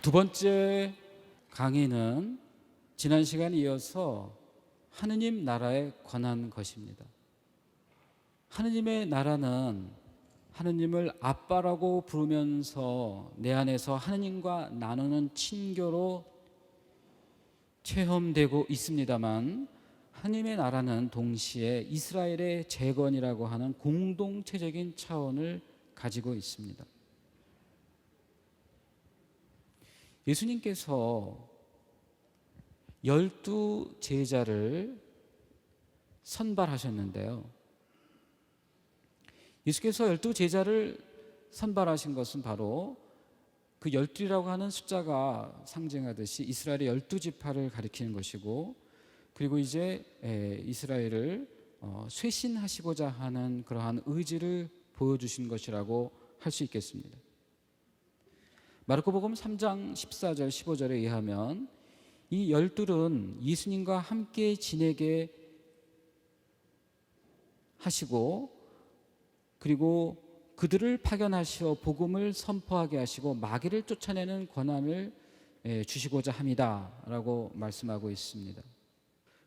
두 번째 강의는 지난 시간에 이어서 하느님 나라에 관한 것입니다. 하느님의 나라는 하느님을 아빠라고 부르면서 내 안에서 하느님과 나누는 친교로 체험되고 있습니다만, 하느님의 나라는 동시에 이스라엘의 재건이라고 하는 공동체적인 차원을 가지고 있습니다. 예수님께서 12 제자를 선발하셨는데요. 예수께서 12 제자를 선발하신 것은 바로 그 12라고 하는 숫자가 상징하듯이 이스라엘의 12지파를 가리키는 것이고, 그리고 이제 이스라엘을 쇄신하시고자 하는 그러한 의지를 보여주신 것이라고 할 수 있겠습니다. 마르코복음 3장 14절 15절에 의하면 이 12은 예수님과 함께 지내게 하시고, 그리고 그들을 파견하시어 복음을 선포하게 하시고 마귀를 쫓아내는 권한을 주시고자 합니다 라고 말씀하고 있습니다.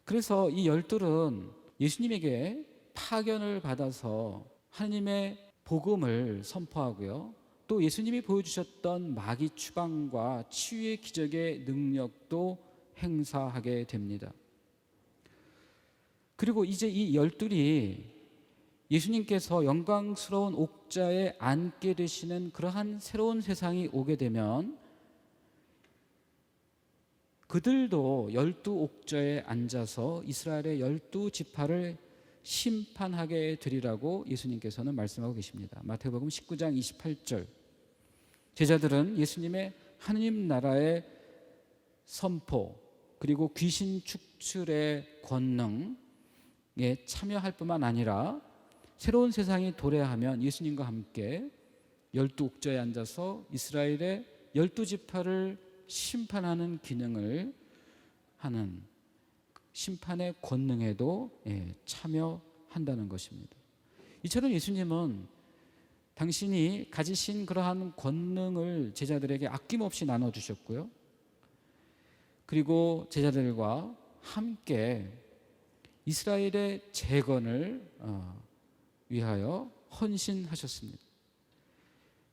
그래서 이 12은 예수님에게 파견을 받아서 하나님의 복음을 선포하고요, 또 예수님이 보여주셨던 마귀 추방과 치유의 기적의 능력도 행사하게 됩니다. 그리고 이제 이 12이 예수님께서 영광스러운 옥자에 앉게 되시는 그러한 새로운 세상이 오게 되면 그들도 12옥자에 앉아서 이스라엘의 12지파를 심판하게 되리라고 예수님께서는 말씀하고 계십니다. 마태복음 19장 28절. 제자들은 예수님의 하느님 나라의 선포, 그리고 귀신 축출의 권능에 참여할 뿐만 아니라 새로운 세상이 도래하면 예수님과 함께 12옥자에 앉아서 이스라엘의 12지파를 심판하는 기능을 하는 심판의 권능에도 참여한다는 것입니다. 이처럼 예수님은 당신이 가지신 그러한 권능을 제자들에게 아낌없이 나눠주셨고요, 그리고 제자들과 함께 이스라엘의 재건을 위하여 헌신하셨습니다.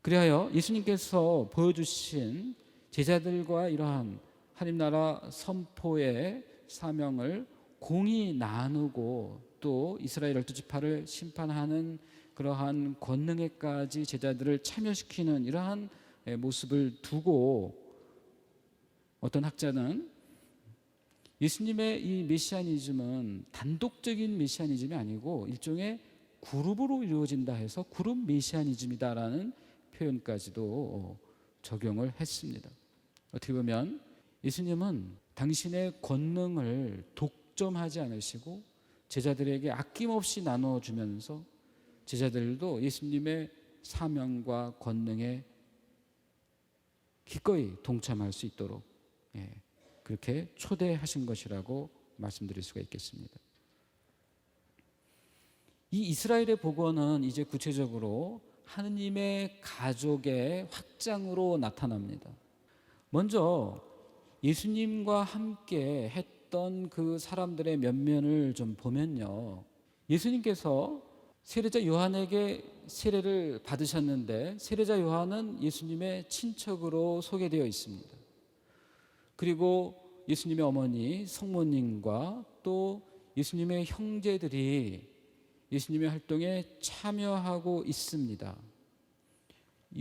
그리하여 예수님께서 보여주신 제자들과 이러한 하나님 나라 선포의 사명을 공히 나누고 또 이스라엘 12지파를 심판하는 그러한 권능에까지 제자들을 참여시키는 이러한 모습을 두고, 어떤 학자는 예수님의 이 메시아니즘은 단독적인 메시아니즘이 아니고 일종의 그룹으로 이루어진다 해서 그룹 메시아니즘이다라는 표현까지도 적용을 했습니다. 어떻게 보면 예수님은 당신의 권능을 독점하지 않으시고 제자들에게 아낌없이 나눠주면서 제자들도 예수님의 사명과 권능에 기꺼이 동참할 수 있도록 그렇게 초대하신 것이라고 말씀드릴 수가 있겠습니다. 이 이스라엘의 복원은 이제 구체적으로 하느님의 가족의 확장으로 나타납니다. 먼저 예수님과 함께 했던 그 사람들의 면면을 좀 보면요, 예수님께서 세례자 요한에게 세례를 받으셨는데 세례자 요한은 예수님의 친척으로 소개되어 있습니다. 그리고 예수님의 어머니 성모님과 또 예수님의 형제들이 예수님의 활동에 참여하고 있습니다.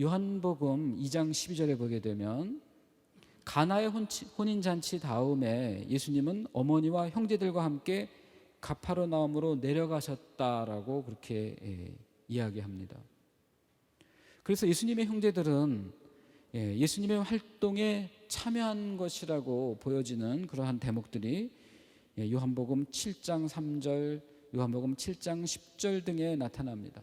요한복음 2장 12절에 보게 되면 가나의 혼인잔치 다음에 예수님은 어머니와 형제들과 함께 가파르나움으로 내려가셨다라고 그렇게 이야기합니다. 그래서 예수님의 형제들은 예수님의 활동에 참여한 것이라고 보여지는 그러한 대목들이 요한복음 7장 3절, 요한복음 7장 10절 등에 나타납니다.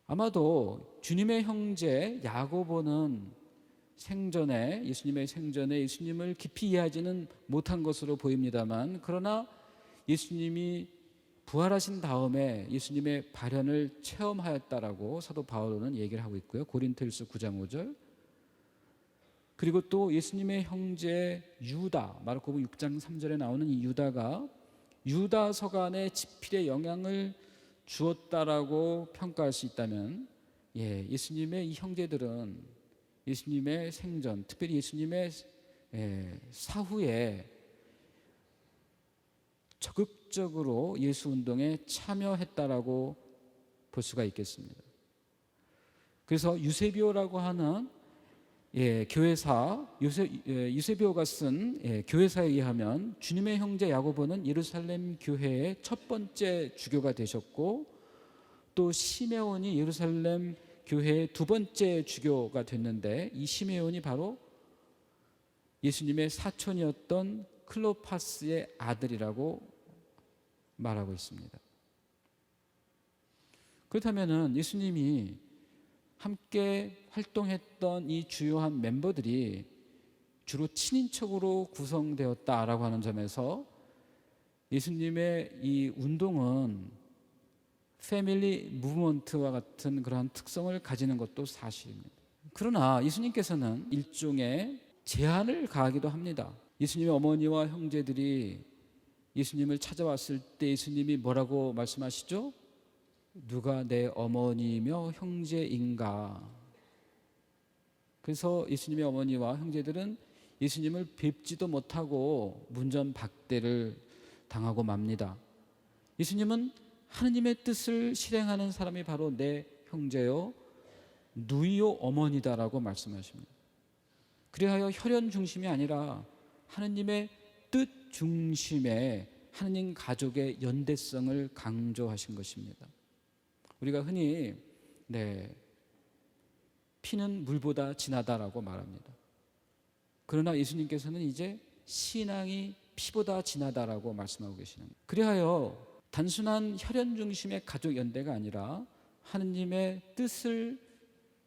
아마도 주님의 형제 야고보는 예수님의 생전에 예수님을 깊이 이해하지는 못한 것으로 보입니다만, 그러나 예수님이 부활하신 다음에 예수님의 발현을 체험하였다라고 사도 바울은 얘기를 하고 있고요. 고린토일서 9장 5절. 그리고 또 예수님의 형제 유다, 마르코복음 6장 3절에 나오는 이 유다가 유다 서간의 집필에 영향을 주었다라고 평가할 수 있다면, 예수님의 이 형제들은 예수님의 생전, 특별히 예수님의 사후에 적극적으로 예수 운동에 참여했다라고 볼 수가 있겠습니다. 그래서 유세비오라고 하는 교회사, 유세비오가 쓴 교회사에 의하면 주님의 형제 야고보는 예루살렘 교회의 첫 번째 주교가 되셨고, 또 시메온이 예루살렘 교회의 두 번째 주교가 됐는데, 이 시메온이 바로 예수님의 사촌이었던 클로파스의 아들이라고 말하고 있습니다. 그렇다면 예수님이 함께 활동했던 이 주요한 멤버들이 주로 친인척으로 구성되었다라고 하는 점에서 예수님의 이 운동은 패밀리 무브먼트와 같은 그러한 특성을 가지는 것도 사실입니다. 그러나 예수님께서는 일종의 제한을 가하기도 합니다. 예수님의 어머니와 형제들이 예수님을 찾아왔을 때 예수님이 뭐라고 말씀하시죠? 누가 내 어머니며 형제인가? 그래서 예수님의 어머니와 형제들은 예수님을 뵙지도 못하고 문전박대를 당하고 맙니다. 예수님은 하느님의 뜻을 실행하는 사람이 바로 내 형제요 누이요 어머니다라고 말씀하십니다. 그리하여 혈연 중심이 아니라 하느님의 뜻 중심의 하느님 가족의 연대성을 강조하신 것입니다. 우리가 흔히 피는 물보다 진하다라고 말합니다. 그러나 예수님께서는 이제 신앙이 피보다 진하다라고 말씀하고 계시는 거예요. 그리하여 단순한 혈연 중심의 가족 연대가 아니라 하느님의 뜻을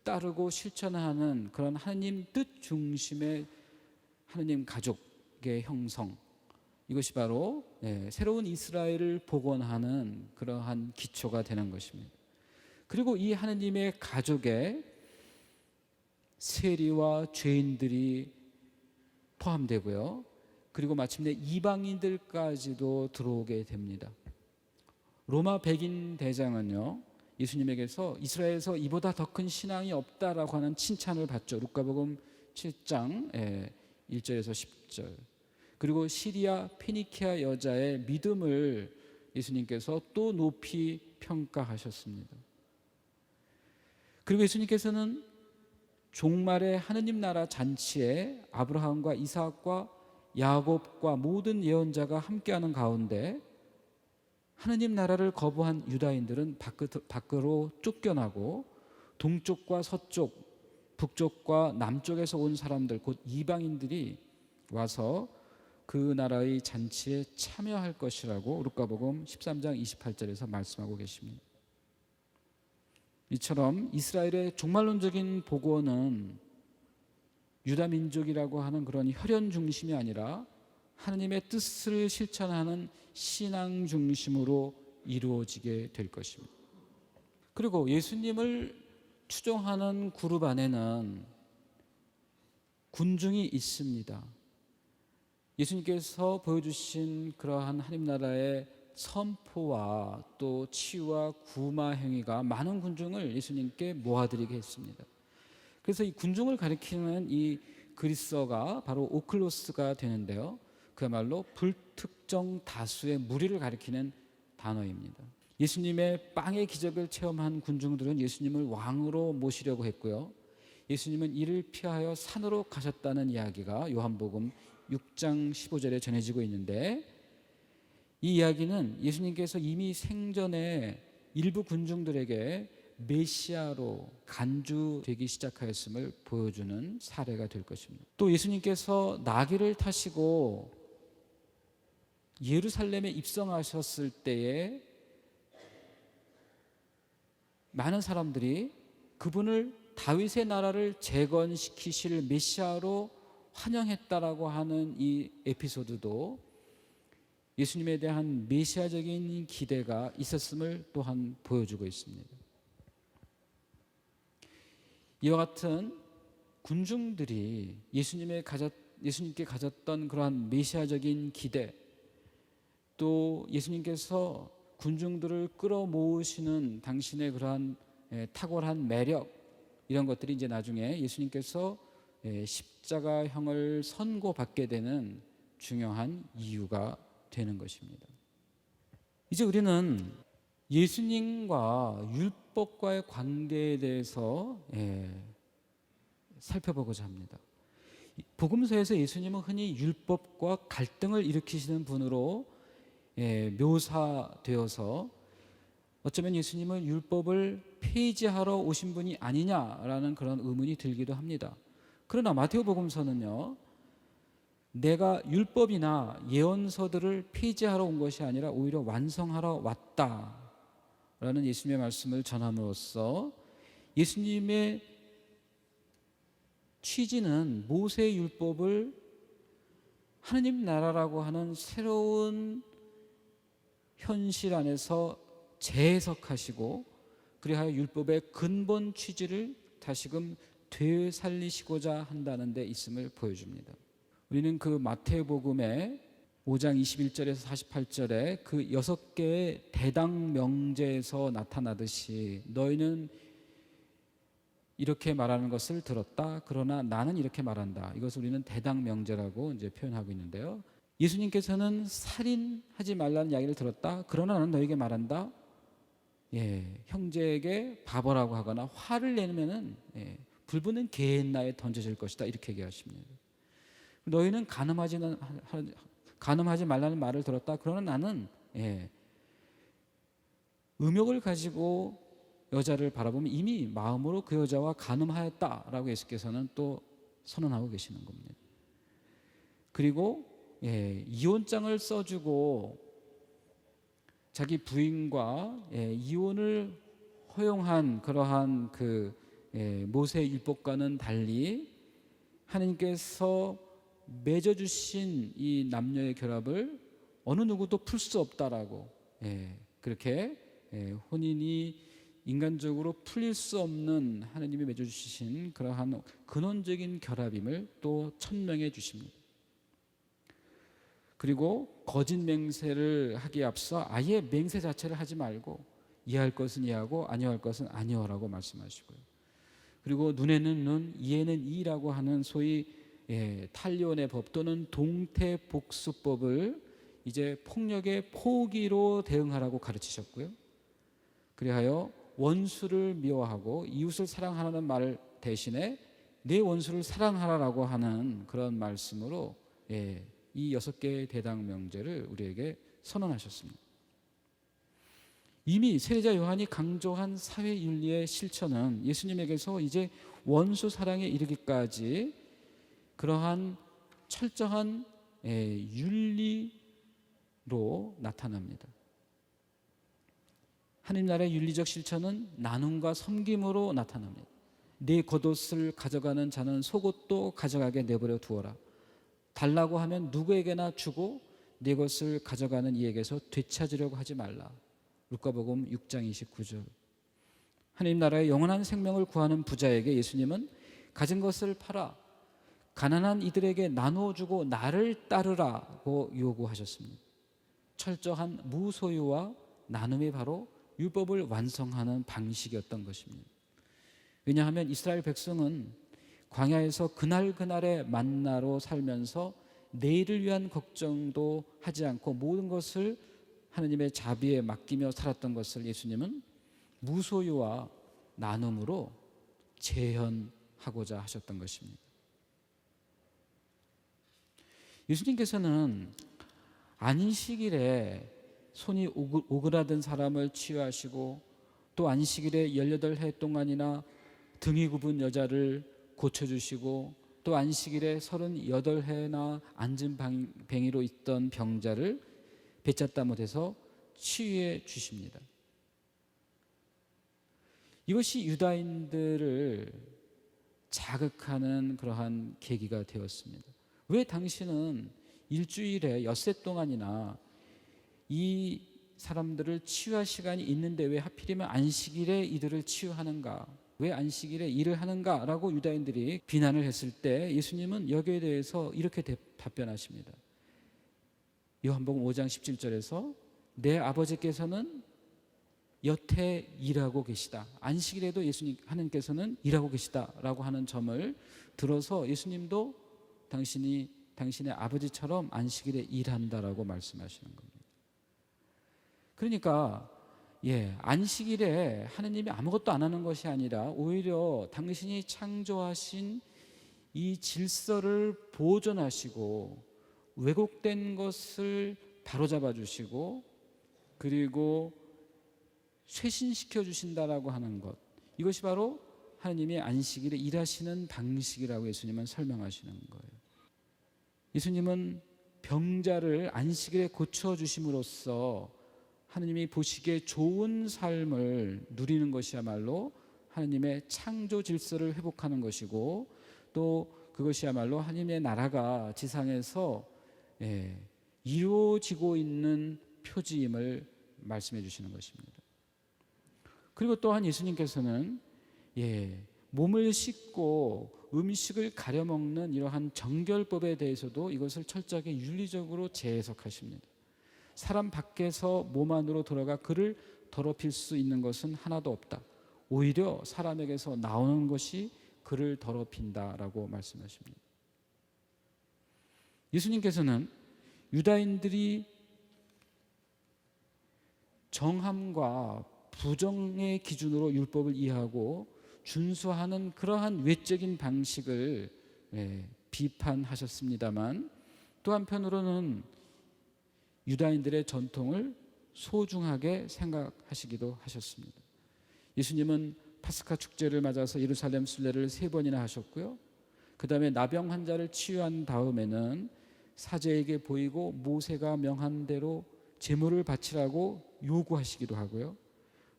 따르고 실천하는 그런 하느님 뜻 중심의 하느님 가족의 형성, 이것이 바로 새로운 이스라엘을 복원하는 그러한 기초가 되는 것입니다. 그리고 이 하느님의 가족에 세리와 죄인들이 포함되고요, 그리고 마침내 이방인들까지도 들어오게 됩니다. 로마 백인 대장은요, 예수님에게서 이스라엘에서 이보다 더 큰 신앙이 없다라고 하는 칭찬을 받죠. 루카복음 7장 1절에서 10절. 그리고 시리아 페니키아 여자의 믿음을 예수님께서 또 높이 평가하셨습니다. 그리고 예수님께서는 종말의 하느님 나라 잔치에 아브라함과 이삭과 야곱과 모든 예언자가 함께하는 가운데 하느님 나라를 거부한 유다인들은 밖으로 쫓겨나고 동쪽과 서쪽, 북쪽과 남쪽에서 온 사람들, 곧 이방인들이 와서 그 나라의 잔치에 참여할 것이라고 루카복음 13장 28절에서 말씀하고 계십니다. 이처럼 이스라엘의 종말론적인 복원은 유다 민족이라고 하는 그런 혈연 중심이 아니라 하느님의 뜻을 실천하는 신앙 중심으로 이루어지게 될 것입니다. 그리고 예수님을 추종하는 그룹 안에는 군중이 있습니다. 예수님께서 보여주신 그러한 하나님 나라의 선포와 또 치유와 구마 행위가 많은 군중을 예수님께 모아드리게 했습니다. 그래서 이 군중을 가리키는 이 그리스어가 바로 오클로스가 되는데요, 그야말로 불특정 다수의 무리를 가리키는 단어입니다. 예수님의 빵의 기적을 체험한 군중들은 예수님을 왕으로 모시려고 했고요, 예수님은 이를 피하여 산으로 가셨다는 이야기가 요한복음 6장 15절에 전해지고 있는데, 이 이야기는 예수님께서 이미 생전에 일부 군중들에게 메시아로 간주되기 시작하였음을 보여주는 사례가 될 것입니다. 또 예수님께서 나귀를 타시고 예루살렘에 입성하셨을 때에 많은 사람들이 그분을 다윗의 나라를 재건시키실 메시아로 환영했다라고 하는 이 에피소드도 예수님에 대한 메시아적인 기대가 있었음을 또한 보여주고 있습니다. 이와 같은 군중들이 예수님께 가졌던 그러한 메시아적인 기대, 또 예수님께서 군중들을 끌어모으시는 당신의 그러한 탁월한 매력, 이런 것들이 이제 나중에 예수님께서 십자가형을 선고받게 되는 중요한 이유가 되는 것입니다. 이제 우리는 예수님과 율법과의 관계에 대해서 살펴보고자 합니다. 복음서에서 예수님은 흔히 율법과 갈등을 일으키시는 분으로 묘사되어서 어쩌면 예수님은 율법을 폐지하러 오신 분이 아니냐라는 그런 의문이 들기도 합니다. 그러나 마테오 복음서는요, 내가 율법이나 예언서들을 폐지하러 온 것이 아니라 오히려 완성하러 왔다라는 예수님의 말씀을 전함으로써 예수님의 취지는 모세의 율법을 하느님 나라라고 하는 새로운 현실 안에서 재해석하시고, 그리하여 율법의 근본 취지를 다시금 되살리시고자 한다는 데 있음을 보여줍니다. 우리는 그 마태복음의 5장 21절에서 48절에 그 6개의 대당 명제에서 나타나듯이 너희는 이렇게 말하는 것을 들었다, 그러나 나는 이렇게 말한다. 이것을 우리는 대당 명제라고 이제 표현하고 있는데요. 예수님께서는 살인하지 말라는 이야기를 들었다, 그러나 나는 너에게 말한다. 형제에게 바보라고 하거나 화를 내면은 불붙는 게hen나에 던져질 것이다, 이렇게 얘기하십니다. 너희는 간음하지 말라는 말을 들었다, 그러나 나는 음욕을 가지고 여자를 바라보면 이미 마음으로 그 여자와 간음하였다라고 예수께서는 또 선언하고 계시는 겁니다. 그리고 이혼장을 써주고 자기 부인과 이혼을 허용한 그러한 그 모세의 율법과는 달리 하나님께서 맺어주신 이 남녀의 결합을 어느 누구도 풀 수 없다라고, 그렇게 혼인이 인간적으로 풀릴 수 없는 하나님이 맺어주신 그러한 근원적인 결합임을 또 천명해 주십니다. 그리고 거짓 맹세를 하기에 앞서 아예 맹세 자체를 하지 말고 이해할 것은 이해하고 아니할 것은 아니어라고 말씀하시고요. 그리고 눈에는 눈, 이에는 이라고 하는 소위 탈리온의 법 또는 동태복수법을 이제 폭력의 포기로 대응하라고 가르치셨고요. 그리하여 원수를 미워하고 이웃을 사랑하라는 말 대신에 내 원수를 사랑하라라고 하는 그런 말씀으로 이 6개의 대당 명제를 우리에게 선언하셨습니다. 이미 세례자 요한이 강조한 사회윤리의 실천은 예수님에게서 이제 원수 사랑에 이르기까지 그러한 철저한 윤리로 나타납니다. 하나님 나라의 윤리적 실천은 나눔과 섬김으로 나타납니다. 네 겉옷을 가져가는 자는 속옷도 가져가게 내버려 두어라. 달라고 하면 누구에게나 주고 네 것을 가져가는 이에게서 되찾으려고 하지 말라. 루카복음 6장 29절. 하나님 나라의 영원한 생명을 구하는 부자에게 예수님은 가진 것을 팔아 가난한 이들에게 나누어 주고 나를 따르라고 요구하셨습니다. 철저한 무소유와 나눔이 바로 율법을 완성하는 방식이었던 것입니다. 왜냐하면 이스라엘 백성은 광야에서 그날그날의 만나로 살면서 내일을 위한 걱정도 하지 않고 모든 것을 하나님의 자비에 맡기며 살았던 것을 예수님은 무소유와 나눔으로 재현하고자 하셨던 것입니다. 예수님께서는 안식일에 손이 오그라든 사람을 치유하시고 또 안식일에 18해 동안이나 등이 굽은 여자를 고쳐주시고 또 안식일에 38해나 앉은 뱅이로 있던 병자를 배찾다 못해서 치유해 주십니다. 이것이 유다인들을 자극하는 그러한 계기가 되었습니다. 왜 당신은 일주일에 엿새 동안이나 이 사람들을 치유할 시간이 있는데 왜 하필이면 안식일에 이들을 치유하는가? 왜 안식일에 일을 하는가라고 유다인들이 비난을 했을 때 예수님은 여기에 대해서 이렇게 답변하십니다. 요한복음 5장 17절에서 내 아버지께서는 여태 일하고 계시다. 안식일에도 예수님 하나님께서는 일하고 계시다라고 하는 점을 들어서 예수님도 당신의 아버지처럼 안식일에 일한다라고 말씀하시는 겁니다. 그러니까 안식일에 하느님이 아무것도 안 하는 것이 아니라 오히려 당신이 창조하신 이 질서를 보존하시고 왜곡된 것을 바로잡아 주시고 그리고 쇄신시켜 주신다라고 하는 것, 이것이 바로 하느님이 안식일에 일하시는 방식이라고 예수님은 설명하시는 거예요. 예수님은 병자를 안식일에 고쳐주심으로써 하느님이 보시기에 좋은 삶을 누리는 것이야말로 하느님의 창조 질서를 회복하는 것이고, 또 그것이야말로 하느님의 나라가 지상에서 이루어지고 있는 표지임을 말씀해 주시는 것입니다. 그리고 또한 예수님께서는 몸을 씻고 음식을 가려 먹는 이러한 정결법에 대해서도 이것을 철저하게 윤리적으로 재해석하십니다. 사람 밖에서 몸 안으로 들어가 그를 더럽힐 수 있는 것은 하나도 없다. 오히려 사람에게서 나오는 것이 그를 더럽힌다라고 말씀하십니다. 예수님께서는 유다인들이 정함과 부정의 기준으로 율법을 이해하고 준수하는 그러한 외적인 방식을 비판하셨습니다만, 또 한편으로는 유다인들의 전통을 소중하게 생각하시기도 하셨습니다. 예수님은 파스카 축제를 맞아서 예루살렘 순례를 3번이나 하셨고요. 그 다음에 나병 환자를 치유한 다음에는 사제에게 보이고 모세가 명한 대로 제물을 바치라고 요구하시기도 하고요.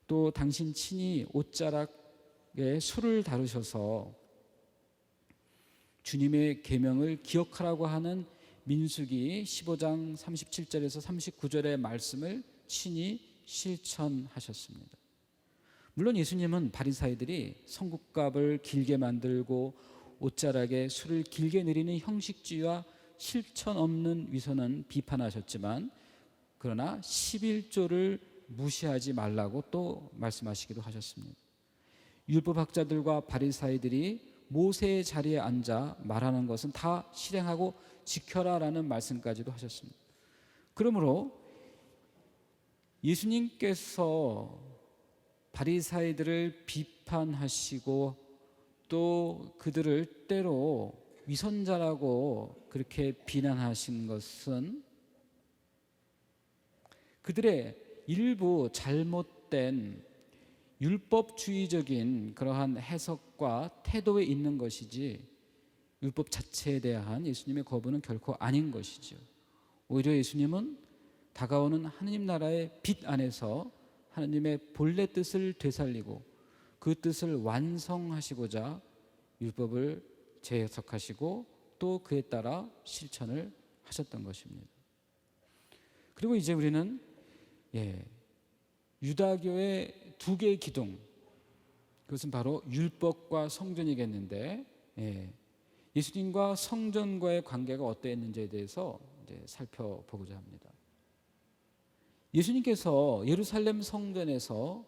또 당신 친히 옷자락에 술을 다루셔서 주님의 계명을 기억하라고 하는 민수기 15장 37절에서 39절의 말씀을 친히 실천하셨습니다. 물론 예수님은 바리사이들이 성국갑을 길게 만들고 옷자락에 술을 길게 내리는 형식주의와 실천 없는 위선은 비판하셨지만, 그러나 11조를 무시하지 말라고 또 말씀하시기도 하셨습니다. 율법학자들과 바리사이들이 모세의 자리에 앉아 말하는 것은 다 실행하고 지켜라라는 말씀까지도 하셨습니다. 그러므로 예수님께서 바리사이들을 비판하시고 또 그들을 때로 위선자라고 그렇게 비난하신 것은 그들의 일부 잘못된 율법주의적인 그러한 해석과 태도에 있는 것이지, 율법 자체에 대한 예수님의 거부는 결코 아닌 것이죠. 오히려 예수님은 다가오는 하느님 나라의 빛 안에서 하느님의 본래 뜻을 되살리고 그 뜻을 완성하시고자 율법을 재해석하시고 또 그에 따라 실천을 하셨던 것입니다. 그리고 이제 우리는 유다교의 2개의 기둥, 그것은 바로 율법과 성전이겠는데, 예수님과 성전과의 관계가 어떠했는지에 대해서 이제 살펴보고자 합니다. 예수님께서 예루살렘 성전에서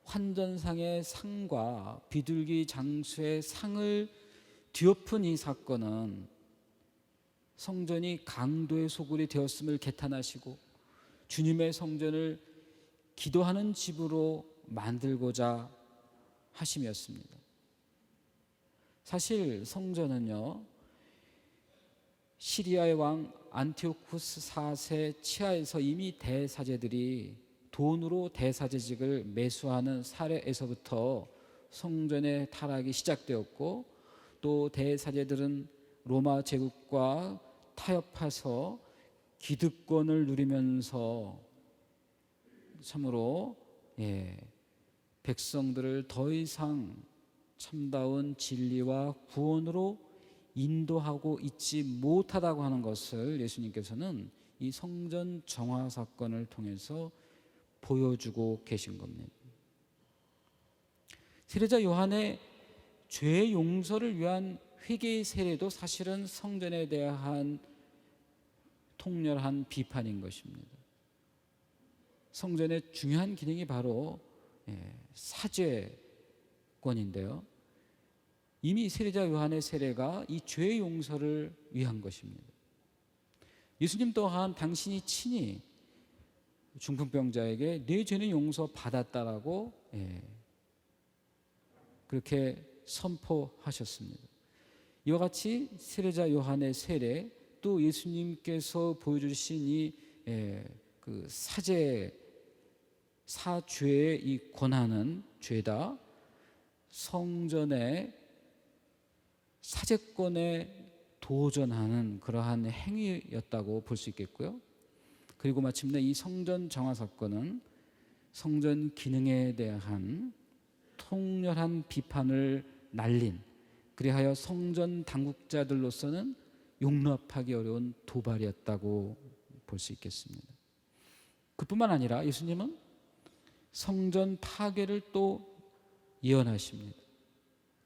환전상의 상과 비둘기 장수의 상을 뒤엎은 이 사건은 성전이 강도의 소굴이 되었음을 개탄하시고 주님의 성전을 기도하는 집으로 만들고자 하심이었습니다. 사실 성전은요, 시리아의 왕 안티오쿠스 4세 치하에서 이미 대사제들이 돈으로 대사제직을 매수하는 사례에서부터 성전의 타락이 시작되었고, 또 대사제들은 로마 제국과 타협해서 기득권을 누리면서 참으로 백성들을 더 이상 참다운 진리와 구원으로 인도하고 있지 못하다고 하는 것을 예수님께서는 이 성전 정화 사건을 통해서 보여주고 계신 겁니다. 세례자 요한의 죄 용서를 위한 회개의 세례도 사실은 성전에 대한 통렬한 비판인 것입니다. 성전의 중요한 기능이 바로 사죄권인데요. 이미 세례자 요한의 세례가 이 죄 용서를 위한 것입니다. 예수님 또한 당신이 친히 중풍병자에게 네 죄는 용서받았다라고 그렇게 선포하셨습니다. 이와 같이 세례자 요한의 세례, 또 예수님께서 보여주신 이 그 사죄의 이 권한은 죄다 성전의 사죄권에 도전하는 그러한 행위였다고 볼 수 있겠고요. 그리고 마침내 이 성전 정화 사건은 성전 기능에 대한 통렬한 비판을 날린, 그리하여 성전 당국자들로서는 용납하기 어려운 도발이었다고 볼 수 있겠습니다. 그뿐만 아니라 예수님은 성전 파괴를 또 예언하십니다.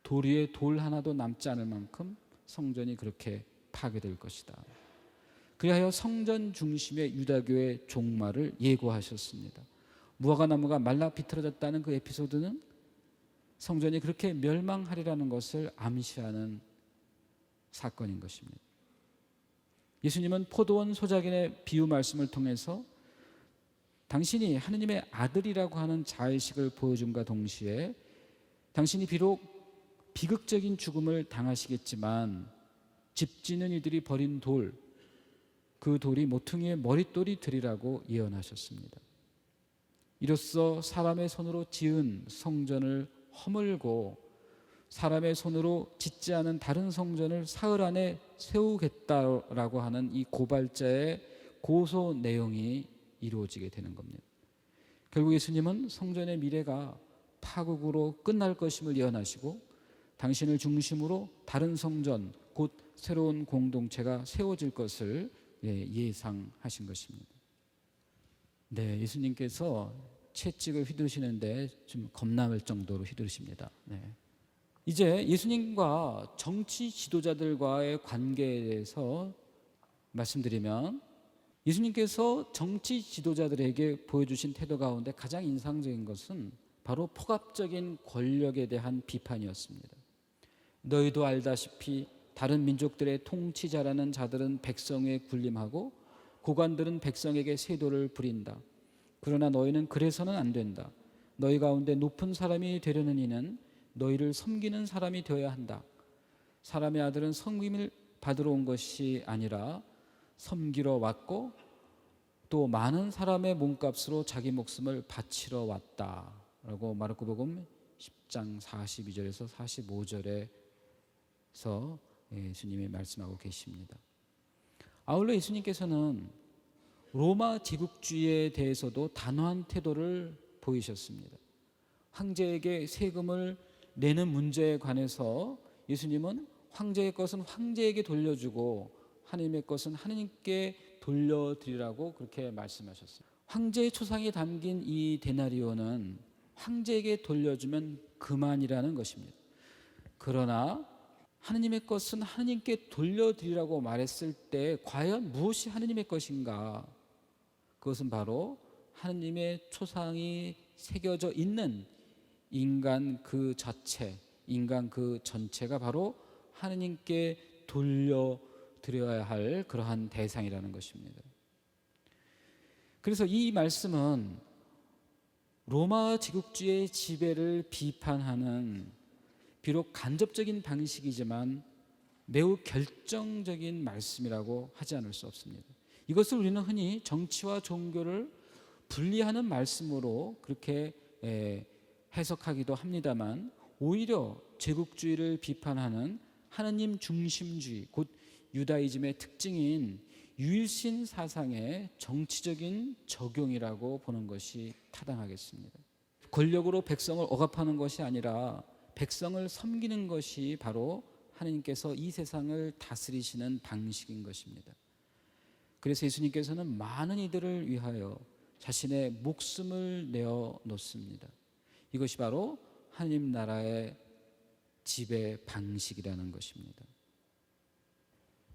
돌 위에 돌 하나도 남지 않을 만큼 성전이 그렇게 파괴될 것이다. 그리하여 성전 중심의 유다교의 종말을 예고하셨습니다. 무화과 나무가 말라 비틀어졌다는 그 에피소드는 성전이 그렇게 멸망하리라는 것을 암시하는 사건인 것입니다. 예수님은 포도원 소작인의 비유 말씀을 통해서 당신이 하느님의 아들이라고 하는 자의식을 보여줌과 동시에 당신이 비록 비극적인 죽음을 당하시겠지만 집 짓는 이들이 버린 돌, 그 돌이 모퉁이의 머릿돌이 되리라고 예언하셨습니다. 이로써 사람의 손으로 지은 성전을 허물고 사람의 손으로 짓지 않은 다른 성전을 사흘 안에 세우겠다라고 하는 이 고발자의 고소 내용이 이루어지게 되는 겁니다. 결국 예수님은 성전의 미래가 파국으로 끝날 것임을 예언하시고 당신을 중심으로 다른 성전, 곧 새로운 공동체가 세워질 것을 예상하신 것입니다. 네, 예수님께서 채찍을 휘두르시는데 좀 겁날 정도로 휘두르십니다. 네. 이제 예수님과 정치 지도자들과의 관계에 대해서 말씀드리면, 예수님께서 정치 지도자들에게 보여주신 태도 가운데 가장 인상적인 것은 바로 폭압적인 권력에 대한 비판이었습니다. 너희도 알다시피 다른 민족들의 통치자라는 자들은 백성에 군림하고 고관들은 백성에게 세도를 부린다. 그러나 너희는 그래서는 안 된다. 너희 가운데 높은 사람이 되려는 이는 너희를 섬기는 사람이 되어야 한다. 사람의 아들은 섬김을 받으러 온 것이 아니라 섬기러 왔고 또 많은 사람의 몸값으로 자기 목숨을 바치러 왔다 라고 마르코복음 10장 42절에서 45절에서 예수님이 말씀하고 계십니다. 아울러 예수님께서는 로마 제국주의에 대해서도 단호한 태도를 보이셨습니다. 황제에게 세금을 내는 문제에 관해서 예수님은 황제의 것은 황제에게 돌려주고 하나님의 것은 하나님께 돌려드리라고 그렇게 말씀하셨어요. 황제의 초상이 담긴 이 데나리오는 황제에게 돌려주면 그만이라는 것입니다. 그러나 하나님의 것은 하나님께 돌려드리라고 말했을 때 과연 무엇이 하나님의 것인가? 그것은 바로 하나님의 초상이 새겨져 있는 인간 그 자체, 인간 그 전체가 바로 하나님께 돌려드려야 할 그러한 대상이라는 것입니다. 그래서 이 말씀은 로마 제국주의의 지배를 비판하는 비록 간접적인 방식이지만 매우 결정적인 말씀이라고 하지 않을 수 없습니다. 이것을 우리는 흔히 정치와 종교를 분리하는 말씀으로 그렇게 해석하기도 합니다만, 오히려 제국주의를 비판하는 하나님 중심주의, 곧 유다이즘의 특징인 유일신 사상의 정치적인 적용이라고 보는 것이 타당하겠습니다. 권력으로 백성을 억압하는 것이 아니라 백성을 섬기는 것이 바로 하나님께서 이 세상을 다스리시는 방식인 것입니다. 그래서 예수님께서는 많은 이들을 위하여 자신의 목숨을 내어 놓습니다. 이것이 바로 하나님 나라의 지배 방식이라는 것입니다.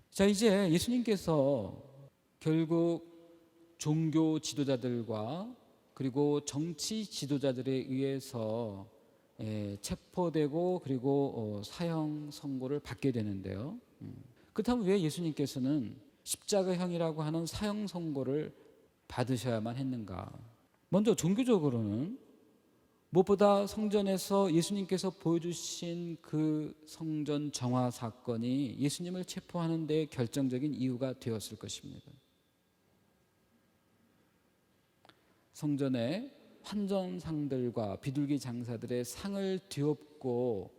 자, 이제 예수님께서 결국 종교 지도자들과 그리고 정치 지도자들에 의해서 체포되고 그리고 사형 선고를 받게 되는데요. 그렇다면 왜 예수님께서는 십자가형이라고 하는 사형 선고를 받으셔야만 했는가? 먼저 종교적으로는 무엇보다 성전에서 예수님께서 보여주신 그 성전 정화 사건이 예수님을 체포하는 데 결정적인 이유가 되었을 것입니다. 성전에 환전상들과 비둘기 장사들의 상을 뒤엎고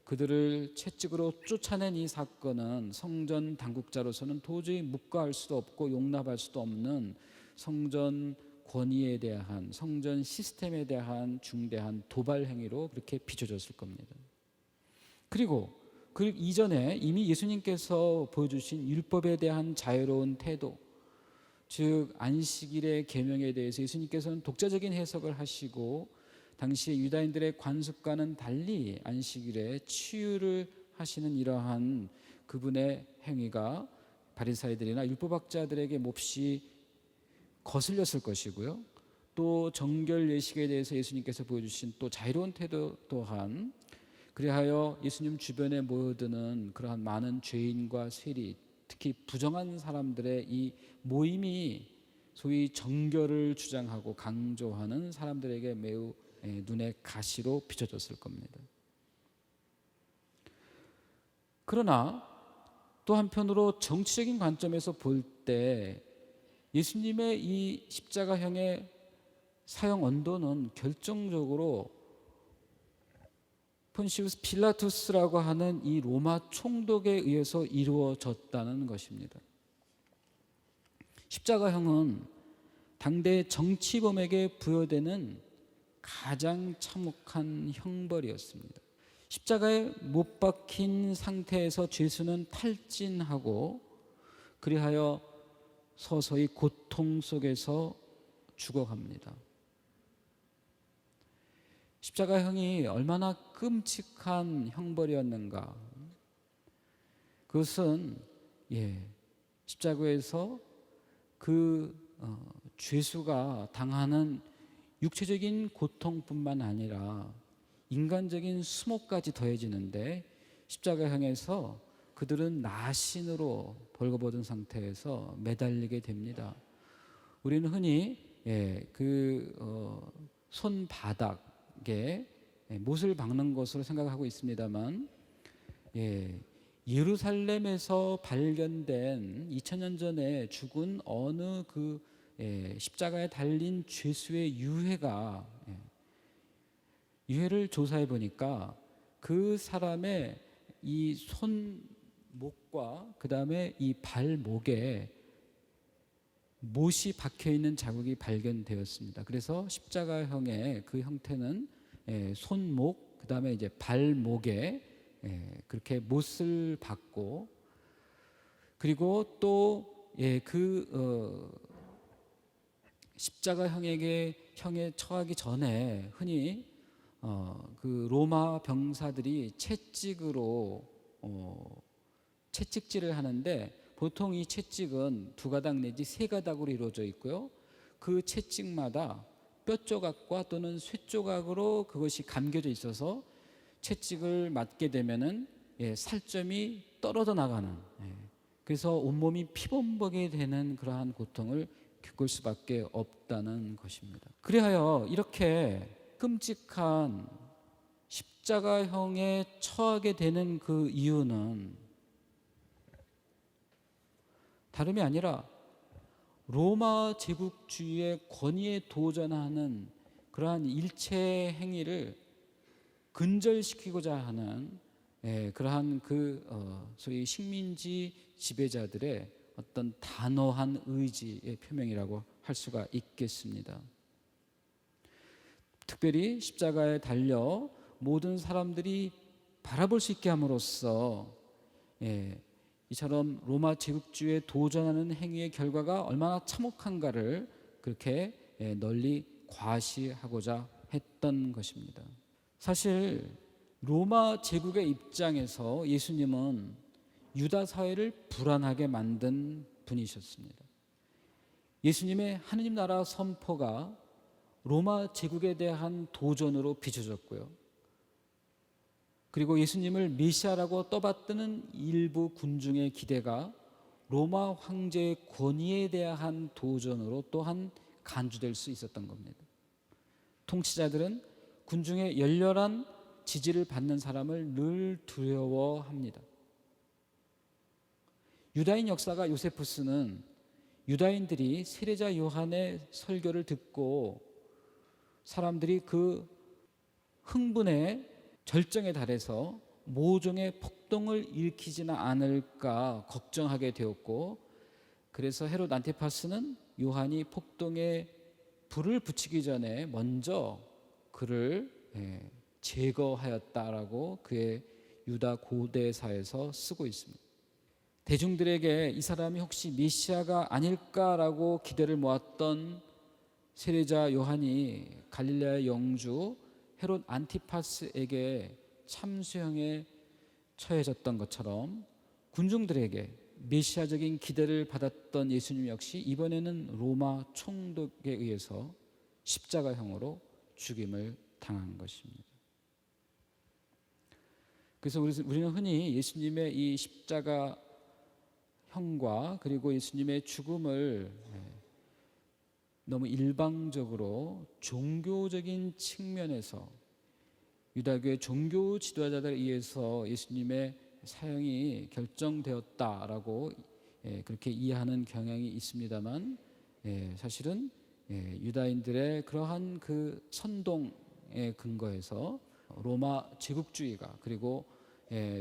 그들을 채찍으로 쫓아낸 이 사건은 성전 당국자로서는 도저히 묵과할 수도 없고 용납할 수도 없는 성전 권위에 대한, 성전 시스템에 대한 중대한 도발 행위로 그렇게 비춰졌을 겁니다. 그리고 그 이전에 이미 예수님께서 보여주신 율법에 대한 자유로운 태도, 즉 안식일의 계명에 대해서 예수님께서는 독자적인 해석을 하시고 당시 유다인들의 관습과는 달리 안식일에 치유를 하시는 이러한 그분의 행위가 바리사이들이나 율법학자들에게 몹시 거슬렸을 것이고요. 또 정결 예식에 대해서 예수님께서 보여주신 또 자유로운 태도 또한 그리하여 예수님 주변에 모여드는 그러한 많은 죄인과 세리, 특히 부정한 사람들의 이 모임이 소위 정결을 주장하고 강조하는 사람들에게 매우 눈에 가시로 비춰졌을 겁니다. 그러나 또 한편으로 정치적인 관점에서 볼 때 예수님의 이 십자가형의 사형 언도는 결정적으로 폰시우스 필라투스라고 하는 이 로마 총독에 의해서 이루어졌다는 것입니다. 십자가형은 당대 정치범에게 부여되는 가장 참혹한 형벌이었습니다. 십자가에 못 박힌 상태에서 죄수는 탈진하고 그리하여 서서히 고통 속에서 죽어갑니다. 십자가형이 얼마나 끔찍한 형벌이었는가. 그것은 십자가에서 그 죄수가 당하는 육체적인 고통뿐만 아니라 인간적인 수모까지 더해지는데 십자가형에서 그들은 나신으로 벌거벗은 상태에서 매달리게 됩니다. 우리는 흔히 손바닥에 못을 박는 것으로 생각하고 있습니다만 예루살렘에서 발견된 2000년 전에 죽은 어느 그 십자가에 달린 죄수의 유해를 조사해 보니까 그 사람의 이 손목과 그 다음에 이 발목에 못이 박혀 있는 자국이 발견되었습니다. 그래서 십자가형의 그 형태는 손목, 그 다음에 이제 발목에 그렇게 못을 박고 그리고 또 십자가형에 처하기 전에 흔히 그 로마 병사들이 채찍질을 하는데 보통 이 채찍은 2가닥 내지 3가닥으로 이루어져 있고요. 그 채찍마다 뼈 조각과 또는 쇠 조각으로 그것이 감겨져 있어서 채찍을 맞게 되면은 살점이 떨어져 나가는 그래서 온몸이 피범벅이 되는 그러한 고통을 겪을 수밖에 없다는 것입니다. 그리하여 이렇게 끔찍한 십자가형에 처하게 되는 그 이유는 다름이 아니라 로마 제국주의의 권위에 도전하는 그러한 일체 행위를 근절시키고자 하는 그러한 소위 식민지 지배자들의 어떤 단호한 의지의 표명이라고 할 수가 있겠습니다. 특별히 십자가에 달려 모든 사람들이 바라볼 수 있게 함으로써 이처럼 로마 제국주의에 도전하는 행위의 결과가 얼마나 참혹한가를 그렇게 널리 과시하고자 했던 것입니다. 사실 로마 제국의 입장에서 예수님은 유다 사회를 불안하게 만든 분이셨습니다. 예수님의 하느님 나라 선포가 로마 제국에 대한 도전으로 비춰졌고요. 그리고 예수님을 메시아라고 떠받드는 일부 군중의 기대가 로마 황제의 권위에 대한 도전으로 또한 간주될 수 있었던 겁니다. 통치자들은 군중의 열렬한 지지를 받는 사람을 늘 두려워합니다. 유다인 역사가 요세푸스는 유다인들이 세례자 요한의 설교를 듣고 사람들이 그 흥분에 절정에 달해서 모종의 폭동을 일으키지는 않을까 걱정하게 되었고, 그래서 헤롯 안티파스는 요한이 폭동에 불을 붙이기 전에 먼저 그를 제거하였다라고 그의 유다 고대사에서 쓰고 있습니다. 대중들에게 이 사람이 혹시 메시아가 아닐까라고 기대를 모았던 세례자 요한이 갈릴레아의 영주 헤롯 안티파스에게 참수형에 처해졌던 것처럼 군중들에게 메시아적인 기대를 받았던 예수님 역시 이번에는 로마 총독에 의해서 십자가형으로 죽임을 당한 것입니다. 그래서 우리는 흔히 예수님의 이 십자가 형과 그리고 예수님의 죽음을 너무 일방적으로 종교적인 측면에서 유다교의 종교 지도자들에 의해서 예수님의 사형이 결정되었다라고 그렇게 이해하는 경향이 있습니다만, 사실은 유다인들의 그러한 그 선동에 근거해서 로마 제국주의가, 그리고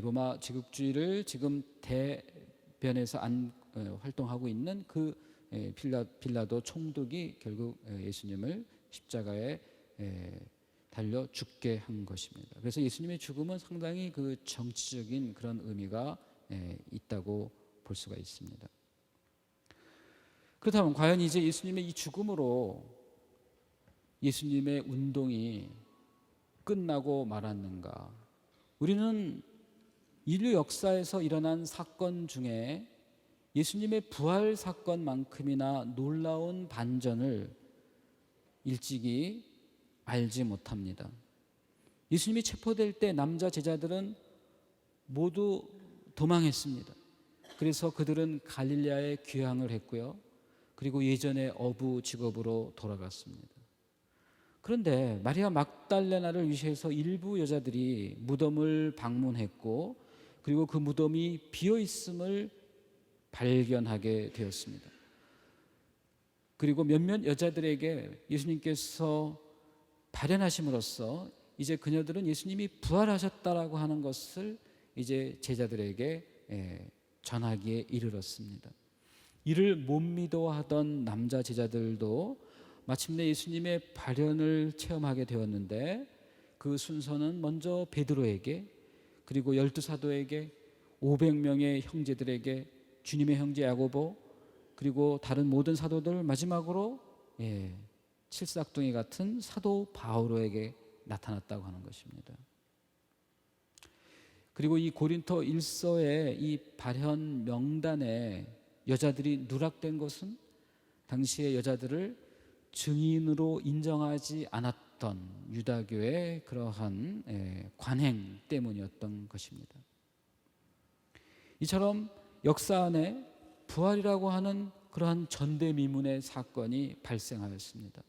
로마 제국주의를 지금 대변해서 활동하고 있는 그 빌라도 총독이 결국 예수님을 십자가에 달려 죽게 한 것입니다. 그래서 예수님의 죽음은 상당히 그 정치적인 그런 의미가 있다고 볼 수가 있습니다. 그렇다면 과연 이제 예수님의 이 죽음으로 예수님의 운동이 끝나고 말았는가? 우리는 인류 역사에서 일어난 사건 중에 예수님의 부활 사건만큼이나 놀라운 반전을 일찍이 알지 못합니다. 예수님이 체포될 때 남자 제자들은 모두 도망했습니다. 그래서 그들은 갈릴레아에 귀향을 했고요. 그리고 예전의 어부 직업으로 돌아갔습니다. 그런데 마리아 막달레나를 위시해서 일부 여자들이 무덤을 방문했고, 그리고 그 무덤이 비어 있음을 발견하게 되었습니다. 그리고 몇몇 여자들에게 예수님께서 발현하심으로써 이제 그녀들은 예수님이 부활하셨다라고 하는 것을 이제 제자들에게 전하기에 이르렀습니다. 이를 못 믿어하던 남자 제자들도 마침내 예수님의 발현을 체험하게 되었는데, 그 순서는 먼저 베드로에게, 그리고 12사도에게, 500명의 형제들에게, 주님의 형제 야고보, 그리고 다른 모든 사도들, 마지막으로 칠삭둥이 같은 사도 바오로에게 나타났다고 하는 것입니다. 그리고 이 고린토 1서의 이 발현 명단에 여자들이 누락된 것은 당시의 여자들을 증인으로 인정하지 않았던 유다교의 그러한 관행 때문이었던 것입니다. 이처럼 역사 안에 부활이라고 하는 그러한 전대미문의 사건이 발생하였습니다.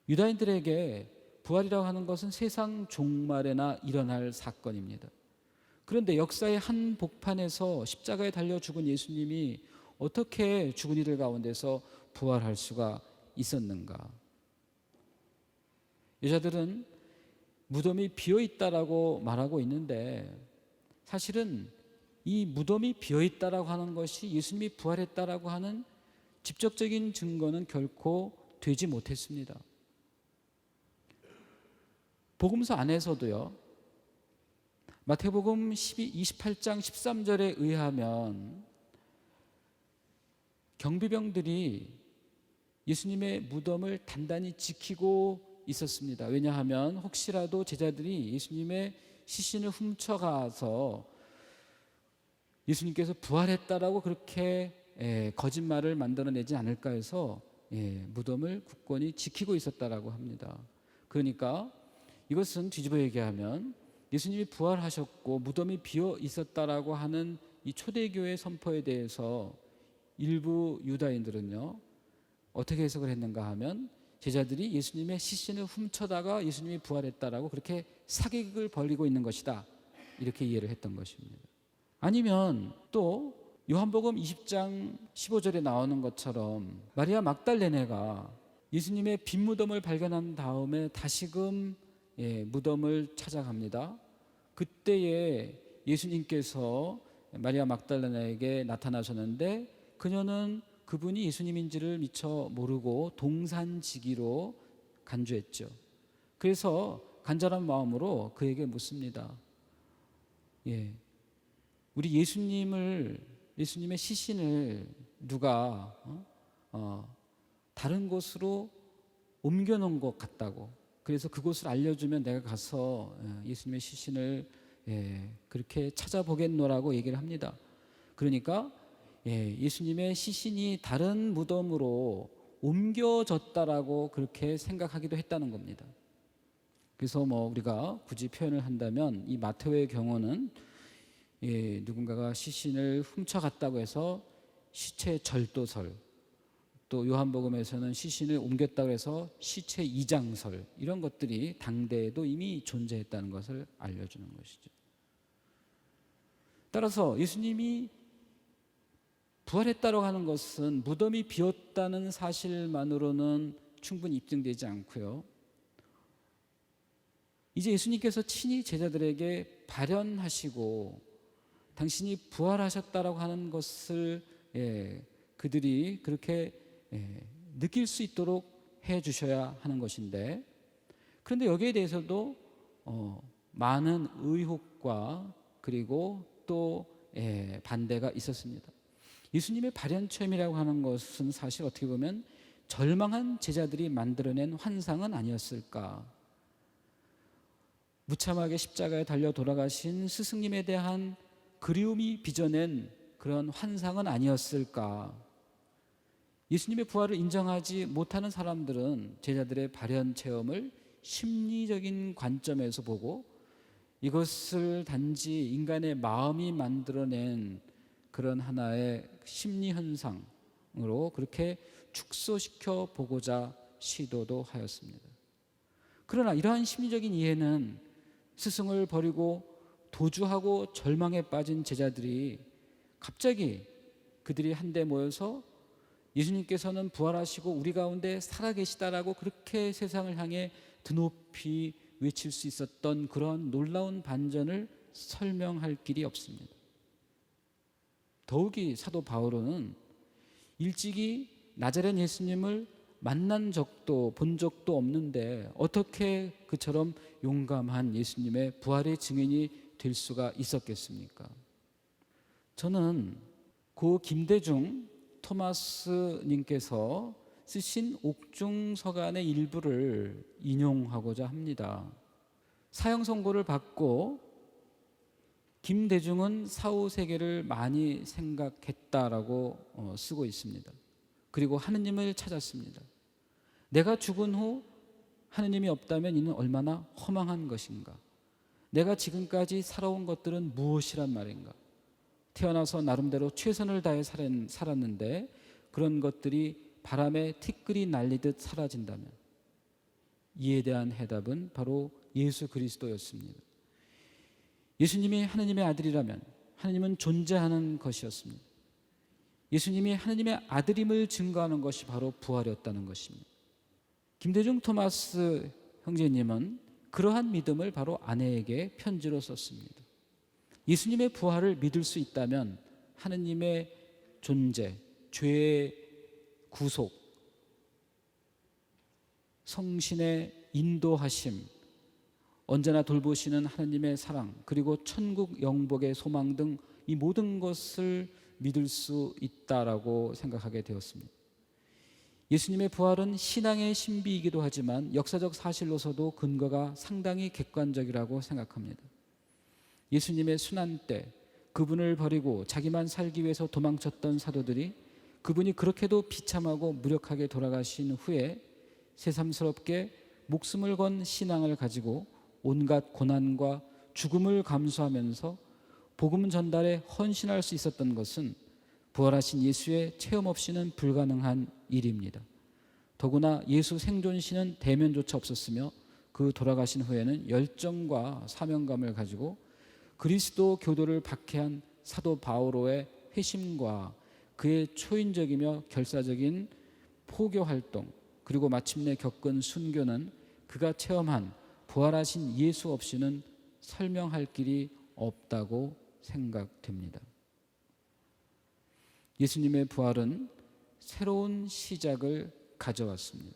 유다인들에게 부활이라고 하는 것은 세상 종말에나 일어날 사건입니다. 그런데 역사의 한 복판에서 십자가에 달려 죽은 예수님이 어떻게 죽은 이들 가운데서 부활할 수가 있었는가? 여자들은 무덤이 비어 있다라고 말하고 있는데, 사실은 이 무덤이 비어 있다라고 하는 것이 예수님이 부활했다라고 하는 직접적인 증거는 결코 되지 못했습니다. 복음서 안에서도요, 마태복음 28장 13절에 의하면 경비병들이 예수님의 무덤을 단단히 지키고 있었습니다. 왜냐하면 혹시라도 제자들이 예수님의 시신을 훔쳐가서 예수님께서 부활했다라고 그렇게 거짓말을 만들어내지 않을까 해서 무덤을 굳건히 지키고 있었다라고 합니다. 그러니까 이것은 뒤집어 얘기하면 예수님이 부활하셨고 무덤이 비어 있었다라고 하는 이 초대교회 선포에 대해서 일부 유다인들은요 어떻게 해석을 했는가 하면 제자들이 예수님의 시신을 훔쳐다가 예수님이 부활했다라고 그렇게 사기극을 벌이고 있는 것이다, 이렇게 이해를 했던 것입니다. 아니면 또 요한복음 20장 15절에 나오는 것처럼 마리아 막달레네가 예수님의 빈 무덤을 발견한 다음에 다시금 무덤을 찾아갑니다. 그때에 예수님께서 마리아 막달레네에게 나타나셨는데 그녀는 그분이 예수님인지를 미처 모르고 동산지기로 간주했죠. 그래서 간절한 마음으로 그에게 묻습니다. 우리 예수님의 시신을 누가 다른 곳으로 옮겨놓은 것 같다고. 그래서 그곳을 알려주면 내가 가서 예수님의 시신을 그렇게 찾아보겠노라고 얘기를 합니다. 그러니까 예수님의 시신이 다른 무덤으로 옮겨졌다라고 그렇게 생각하기도 했다는 겁니다. 그래서 우리가 굳이 표현을 한다면 이 마테오의 경우는 누군가가 시신을 훔쳐갔다고 해서 시체 절도설, 또 요한복음에서는 시신을 옮겼다고 해서 시체 이장설, 이런 것들이 당대에도 이미 존재했다는 것을 알려주는 것이죠. 따라서 예수님이 부활했다고 하는 것은 무덤이 비었다는 사실만으로는 충분히 입증되지 않고요. 이제 예수님께서 친히 제자들에게 발현하시고 당신이 부활하셨다라고 하는 것을 그들이 그렇게 느낄 수 있도록 해 주셔야 하는 것인데, 그런데 여기에 대해서도 많은 의혹과 그리고 또 반대가 있었습니다. 예수님의 발현 체험이라고 하는 것은 사실 어떻게 보면 절망한 제자들이 만들어낸 환상은 아니었을까? 무참하게 십자가에 달려 돌아가신 스승님에 대한 그리움이 빚어낸 그런 환상은 아니었을까? 예수님의 부활을 인정하지 못하는 사람들은 제자들의 발현 체험을 심리적인 관점에서 보고 이것을 단지 인간의 마음이 만들어낸 그런 하나의 심리 현상으로 그렇게 축소시켜 보고자 시도도 하였습니다. 그러나 이러한 심리적인 이해는 스승을 버리고 도주하고 절망에 빠진 제자들이 갑자기 그들이 한데 모여서 예수님께서는 부활하시고 우리 가운데 살아계시다라고 그렇게 세상을 향해 드높이 외칠 수 있었던 그런 놀라운 반전을 설명할 길이 없습니다. 더욱이 사도 바울은 일찍이 나자렛 예수님을 만난 적도 본 적도 없는데 어떻게 그처럼 용감한 예수님의 부활의 증인이 될 수가 있었겠습니까? 저는 고 김대중 토마스님께서 쓰신 옥중서간의 일부를 인용하고자 합니다. 사형 선고를 받고 김대중은 사후 세계를 많이 생각했다라고 쓰고 있습니다. 그리고 하느님을 찾았습니다. 내가 죽은 후 하느님이 없다면 이는 얼마나 허망한 것인가? 내가 지금까지 살아온 것들은 무엇이란 말인가? 태어나서 나름대로 최선을 다해 살았는데 그런 것들이 바람에 티끌이 날리듯 사라진다면, 이에 대한 해답은 바로 예수 그리스도였습니다. 예수님이 하느님의 아들이라면 하느님은 존재하는 것이었습니다. 예수님이 하느님의 아들임을 증거하는 것이 바로 부활이었다는 것입니다. 김대중 토마스 형제님은 그러한 믿음을 바로 아내에게 편지로 썼습니다. 예수님의 부활을 믿을 수 있다면 하느님의 존재, 죄의 구속, 성신의 인도하심, 언제나 돌보시는 하느님의 사랑, 그리고 천국 영복의 소망 등 이 모든 것을 믿을 수 있다라고 생각하게 되었습니다. 예수님의 부활은 신앙의 신비이기도 하지만 역사적 사실로서도 근거가 상당히 객관적이라고 생각합니다. 예수님의 순환 때 그분을 버리고 자기만 살기 위해서 도망쳤던 사도들이 그분이 그렇게도 비참하고 무력하게 돌아가신 후에 새삼스럽게 목숨을 건 신앙을 가지고 온갖 고난과 죽음을 감수하면서 복음 전달에 헌신할 수 있었던 것은 부활하신 예수의 체험 없이는 불가능한 일입니다. 더구나 예수 생존 시는 대면조차 없었으며 그 돌아가신 후에는 열정과 사명감을 가지고 그리스도 교도를 박해한 사도 바오로의 회심과 그의 초인적이며 결사적인 포교 활동, 그리고 마침내 겪은 순교는 그가 체험한 부활하신 예수 없이는 설명할 길이 없다고 생각됩니다. 예수님의 부활은 새로운 시작을 가져왔습니다.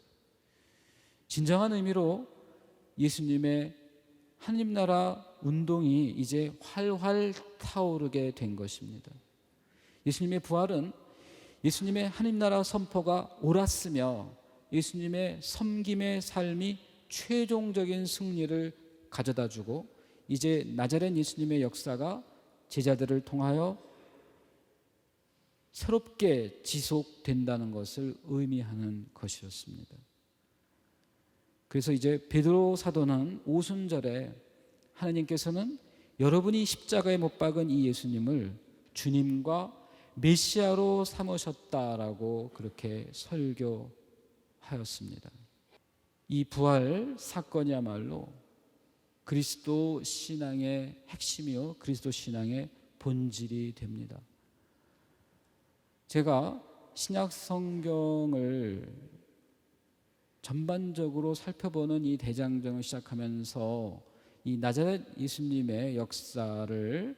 진정한 의미로 예수님의 하나님 나라 운동이 이제 활활 타오르게 된 것입니다. 예수님의 부활은 예수님의 하나님 나라 선포가 옳았으며 예수님의 섬김의 삶이 최종적인 승리를 가져다주고 이제 나자렛 예수님의 역사가 제자들을 통하여 새롭게 지속된다는 것을 의미하는 것이었습니다. 그래서 이제 베드로 사도는 오순절에 하나님께서는 여러분이 십자가에 못 박은 이 예수님을 주님과 메시아로 삼으셨다라고 그렇게 설교하였습니다. 이 부활 사건이야말로 그리스도 신앙의 핵심이요 그리스도 신앙의 본질이 됩니다. 제가 신약 성경을 전반적으로 살펴보는 이 대장정을 시작하면서 이 나자렛 예수님의 역사를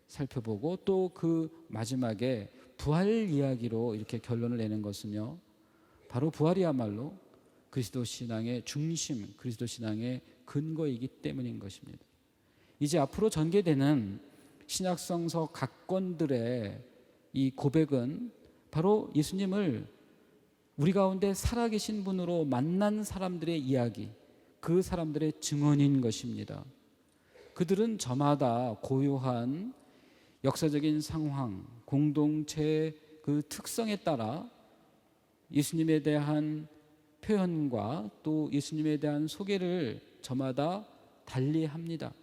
살펴보고 또 그 마지막에 부활 이야기로 이렇게 결론을 내는 것은요, 바로 부활이야말로 그리스도 신앙의 중심, 그리스도 신앙의 근거이기 때문인 것입니다. 이제 앞으로 전개되는 신약성서 각 권들의 이 고백은 바로 예수님을 우리 가운데 살아계신 분으로 만난 사람들의 이야기, 그 사람들의 증언인 것입니다. 그들은 저마다 고유한 역사적인 상황, 공동체의 그 특성에 따라 예수님에 대한 표현과 또 예수님에 대한 소개를 저마다 달리합니다.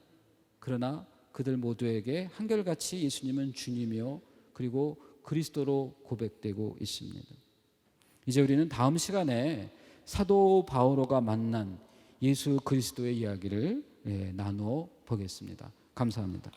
그러나 그들 모두에게 한결같이 예수님은 주님이요 그리고 그리스도로 고백되고 있습니다. 이제 우리는 다음 시간에 사도 바오로가 만난 예수 그리스도의 이야기를 나누어 보겠습니다. 감사합니다.